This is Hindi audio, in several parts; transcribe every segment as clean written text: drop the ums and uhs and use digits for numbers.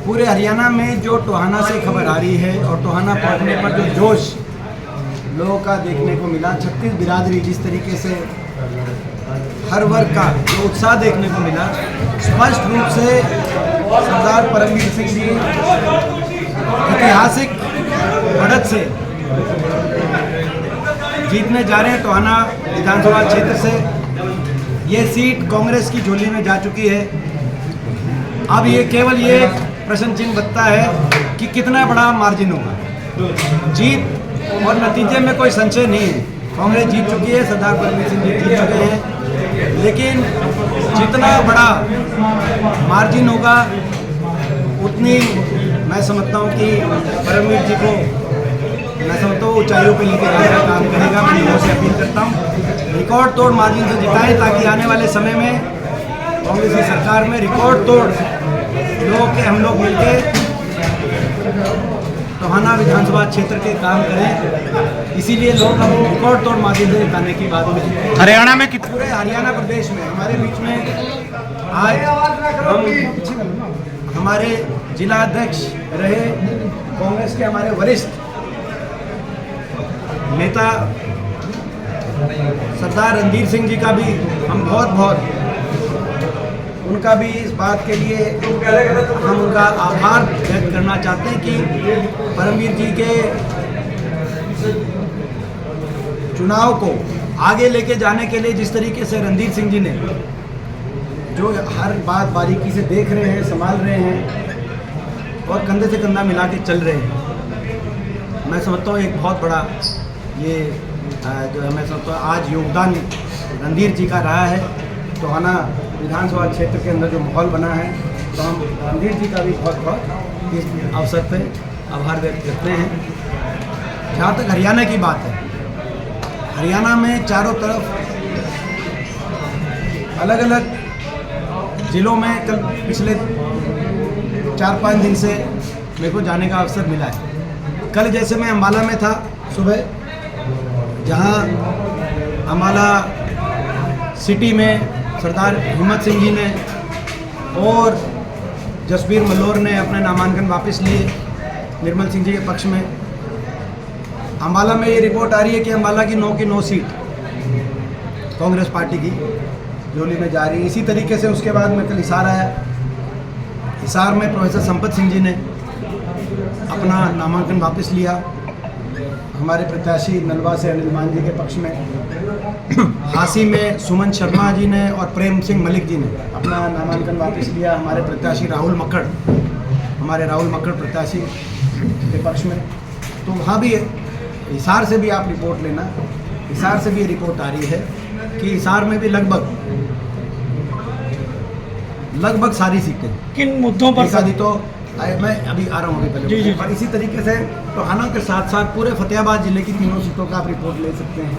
पूरे हरियाणा में जो टोहाना से खबर आ रही है और टोहाना पहुंचने पर जो जोश लोगों का देखने को मिला, छत्तीस बिरादरी जिस तरीके से हर वर्ग का जो उत्साह देखने को मिला, स्पष्ट रूप से सरदार परमवीर सिंह जी ऐतिहासिक बढ़त से जीतने जा रहे हैं। टोहाना विधानसभा क्षेत्र से ये सीट कांग्रेस की झोली में जा चुकी है। अब ये केवल ये प्रश्न चिन्ह बनता है कि कितना बड़ा मार्जिन होगा। जीत और नतीजे में कोई संशय नहीं है, कांग्रेस जीत चुकी है, सरदार परमवीर सिंह जी जीत चुके हैं। लेकिन जितना बड़ा मार्जिन होगा उतनी मैं समझता हूँ कि परमवीर जी को मैं समझता हूँ ऊंचाइयों पे लेके जाने का काम करेगा। मैं लोगों से अपील करता हूँ रिकॉर्ड तोड़ मार्जिन से जिताएं, ताकि आने वाले समय में कांग्रेस की सरकार में रिकॉर्ड तोड़ लोगों के हम लोग मिलकर टोहाना विधानसभा क्षेत्र के काम करें। इसीलिए लोग हम रिकॉर्ड तोड़ मार्जिन से जिताने की बात में हरियाणा में पूरे हरियाणा प्रदेश में हमारे बीच में आज हम हमारे जिला अध्यक्ष रहे कांग्रेस के हमारे वरिष्ठ नेता सरदार रणधीर सिंह जी का भी हम बहुत उनका भी इस बात के लिए हम उनका आभार व्यक्त करना चाहते हैं कि परमवीर जी के चुनाव को आगे लेके जाने के लिए जिस तरीके से रणधीर सिंह जी ने जो हर बात बारीकी से देख रहे हैं, संभाल रहे हैं और कंधे से कंधा मिला के चल रहे हैं। मैं समझता हूँ एक बहुत बड़ा ये जो है मैं समझता हूँ आज योगदान रणधीर जी का रहा है। टोहाना विधानसभा क्षेत्र के अंदर जो माहौल बना है, तो हम रणधीर जी का भी बहुत इस अवसर पे आभार व्यक्त करते हैं। जहाँ तक हरियाणा की बात है, हरियाणा में चारों तरफ अलग अलग जिलों में कल पिछले 4-5 दिन से मेरे को जाने का अवसर मिला है। कल जैसे मैं अम्बाला में था सुबह, जहाँ अम्बाला सिटी में सरदार हिम्मत सिंह जी ने और जसबीर मल्होर ने अपने नामांकन वापस लिए निर्मल सिंह जी के पक्ष में। अम्बाला में ये रिपोर्ट आ रही है कि अम्बाला की 9 की 9 सीट कांग्रेस पार्टी की झोली में जा रही है। इसी तरीके से उसके बाद में कल हिसार आया। हिसार में प्रोफेसर संपत सिंह जी ने अपना नामांकन वापस लिया। हमारे प्रत्याशी नलवा से अनिल मान जी के पक्ष में। हांसी में सुमन शर्मा जी ने और प्रेम सिंह मलिक जी ने अपना नामांकन वापस लिया। हमारे प्रत्याशी राहुल मक्कड़ प्रत्याशी के पक्ष में। तो वहाँ भी हिसार से भी आप रिपोर्ट लेना, हिसार से भी ये रिपोर्ट आ रही है कि हिसार में भी लगभग सारी सीटें किन मुद्दों पर शादी तो मैं अभी आ रहा हूँ पहले जी। और इसी तरीके से टोहाना के साथ साथ पूरे फतेहाबाद जिले की 3 सीटों का आप रिपोर्ट ले सकते हैं।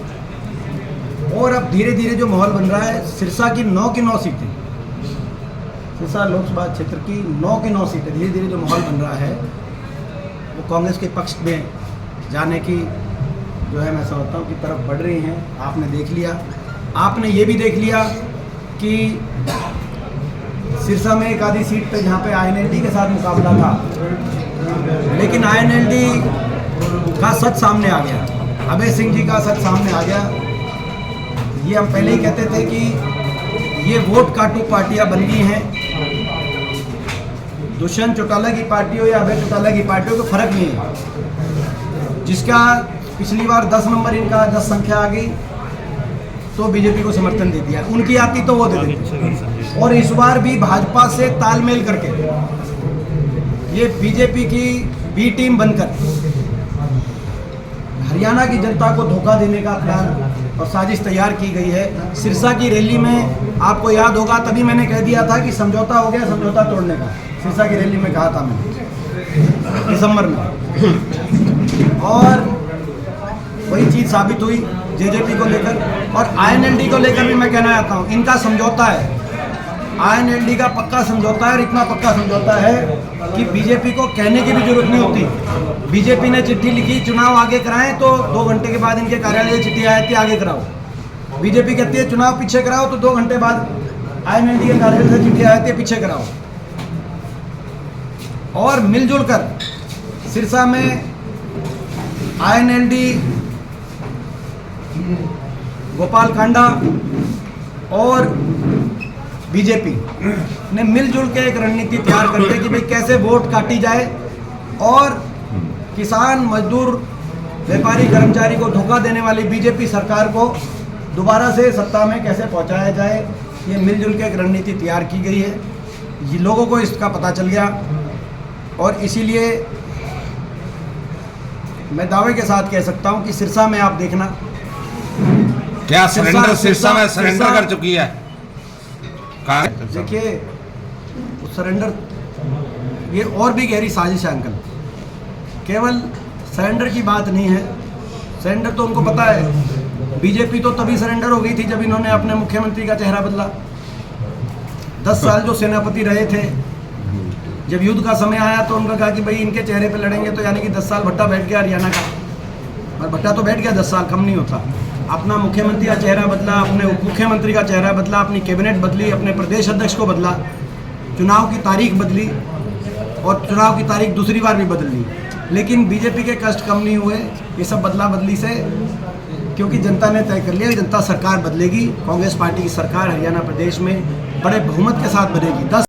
और अब धीरे धीरे जो माहौल बन रहा है, सिरसा की 9 की 9 सीटें, सिरसा लोकसभा क्षेत्र की 9 की 9 सीटें, धीरे धीरे जो माहौल बन रहा है वो कांग्रेस के पक्ष में जाने की जो है मैं समझता हूँ कि तरफ बढ़ रही हैं। आपने देख लिया, आपने ये भी देख लिया कि सिरसा में एक आधी सीट पे जहाँ पे INLD के साथ मुकाबला था, लेकिन INLD का सच सामने आ गया, अभय सिंह जी का सच सामने आ गया। ये हम पहले ही कहते थे कि ये वोट काटू पार्टियां बन गई हैं। दुष्यंत चौटाला की पार्टी हो या अभय चौटाला की पार्टी हो, तो फर्क नहीं है। जिसका पिछली बार 10 नंबर इनका 10 संख्या आ गई तो बीजेपी को समर्थन दे दिया, उनकी आती तो वो दे देते। और इस बार भी भाजपा से तालमेल करके ये बीजेपी की बी टीम बनकर हरियाणा की जनता को धोखा देने का प्लान और साजिश तैयार की गई है। सिरसा की रैली में आपको याद होगा, तभी मैंने कह दिया था कि समझौता हो गया, समझौता तोड़ने का। सिरसा की रैली में कहा था मैंने दिसंबर में, और वही चीज़ साबित हुई जेजेपी को लेकर। और INLD को लेकर भी मैं कहना चाहता हूँ, इनका समझौता है, INLD का पक्का समझौता है। और इतना पक्का समझौता है कि बीजेपी को कहने की भी जरूरत नहीं होती। बीजेपी ने चिट्ठी लिखी चुनाव आगे कराएं, तो 2 घंटे के बाद इनके कार्यालय से चिट्ठी आई थी आगे कराओ। बीजेपी कहती है चुनाव पीछे कराओ, तो 2 घंटे बाद INLD के कार्यालय से चिट्ठी आई थी पीछे कराओ। और मिलजुल कर सिरसा में INLD, गोपाल कांडा और बीजेपी ने मिलजुल के एक रणनीति तैयार करके कि भाई कैसे वोट काटी जाए और किसान, मजदूर, व्यापारी, कर्मचारी को धोखा देने वाली बीजेपी सरकार को दोबारा से सत्ता में कैसे पहुंचाया जाए, ये मिलजुल के एक रणनीति तैयार की गई है। ये लोगों को इसका पता चल गया और इसीलिए मैं दावे के साथ कह सकता हूं कि सिरसा में आप देखना, क्या सिरसा में सरेंडर कर चुकी है? देखिए सरेंडर, ये और भी गहरी साजिश है अंकल। केवल सरेंडर की बात नहीं है, सरेंडर तो उनको पता है। बीजेपी तो तभी सरेंडर हो गई थी जब इन्होंने अपने मुख्यमंत्री का चेहरा बदला। 10 साल जो सेनापति रहे थे, जब युद्ध का समय आया तो उनका कहा कि भाई इनके चेहरे पे लड़ेंगे, तो यानी कि 10 साल भट्टा बैठ गया हरियाणा का, और भट्टा तो बैठ गया 10 साल, कम नहीं होता। अपना मुख्यमंत्री का चेहरा बदला, अपने उप मुख्यमंत्री का चेहरा बदला, अपनी कैबिनेट बदली, अपने प्रदेश अध्यक्ष को बदला, चुनाव की तारीख बदली और चुनाव की तारीख दूसरी बार भी बदल ली। लेकिन बीजेपी के कष्ट कम नहीं हुए ये सब बदला बदली से, क्योंकि जनता ने तय कर लिया जनता सरकार बदलेगी। कांग्रेस पार्टी की सरकार हरियाणा प्रदेश में बड़े बहुमत के साथ बनेगी। 10